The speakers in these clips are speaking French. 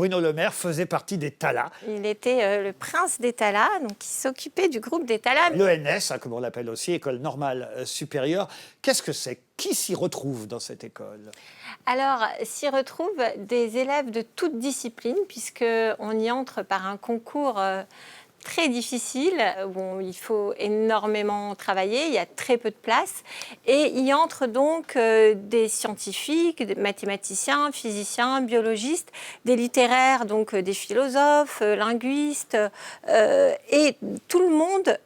Bruno Le Maire faisait partie des Talas. Il était le prince des Talas, donc il s'occupait du groupe des Talas. L'ENS, comme on l'appelle aussi, École normale supérieure. Qu'est-ce que c'est? Qui s'y retrouve dans cette école? Alors, s'y retrouvent des élèves de toutes disciplines, puisqu'on y entre par un concours très difficile, où il faut énormément travailler, il y a très peu de place, et y entrent donc des scientifiques, des mathématiciens, physiciens, biologistes, des littéraires, donc des philosophes, linguistes, et tout le monde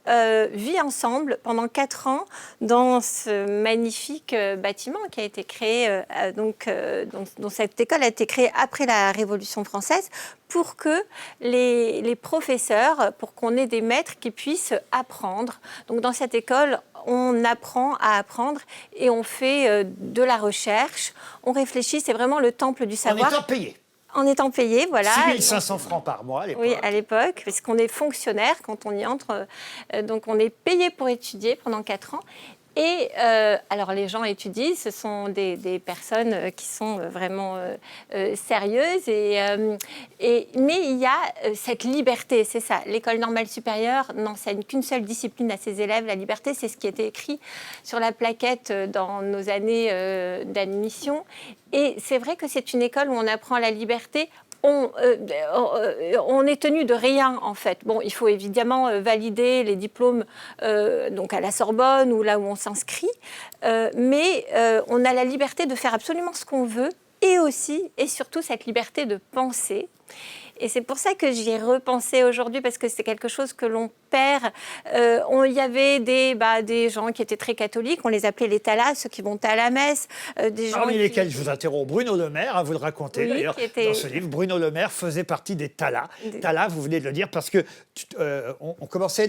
vit ensemble pendant 4 ans dans ce magnifique bâtiment qui a été créé, dont cette école a été créée après la Révolution française, pour que les professeurs, pour qu'on ait des maîtres qui puissent apprendre. Donc dans cette école, on apprend à apprendre et on fait de la recherche, on réfléchit, c'est vraiment le temple du savoir. En étant payé. En étant payé, voilà. 6 500 francs par mois à l'époque. Oui, à l'époque, parce qu'on est fonctionnaire quand on y entre. Donc on est payé pour étudier pendant 4 ans. Et alors les gens étudient, ce sont des personnes qui sont vraiment sérieuses. Mais il y a cette liberté, c'est ça. L'école normale supérieure n'enseigne qu'une seule discipline à ses élèves. La liberté, c'est ce qui était écrit sur la plaquette dans nos années d'admission. Et c'est vrai que c'est une école où on apprend la liberté. On est tenu de rien, en fait. Bon, il faut évidemment valider les diplômes donc à la Sorbonne ou là où on s'inscrit, mais on a la liberté de faire absolument ce qu'on veut et aussi et surtout cette liberté de penser. Et c'est pour ça que j'y ai repensé aujourd'hui, parce que c'est quelque chose que l'on perd. Il y avait des gens qui étaient très catholiques, on les appelait les Talas, ceux qui vont à la messe. Parmi lesquels, je vous interromps, Bruno Le Maire, vous le racontez Oui, d'ailleurs dans ce livre, Bruno Le Maire faisait partie des Talas. Talas, vous venez de le dire, parce que on commençait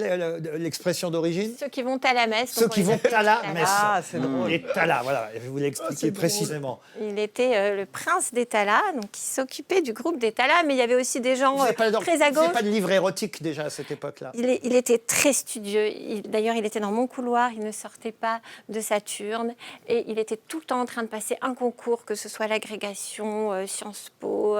l'expression d'origine. Ceux qui vont à la messe. Ceux qui vont à la messe. Ah, c'est drôle. Les Talas, voilà, je vous l'expliquer précisément. Il était le prince des Talas, donc il s'occupait du groupe des Talas, mais il y avait aussi des gens très à gauche. Vous n'avez pas de livre érotique déjà à cette époque-là? Il était très studieux. D'ailleurs, il était dans mon couloir, il ne sortait pas de Saturne. Et il était tout le temps en train de passer un concours, que ce soit l'agrégation, Sciences Po.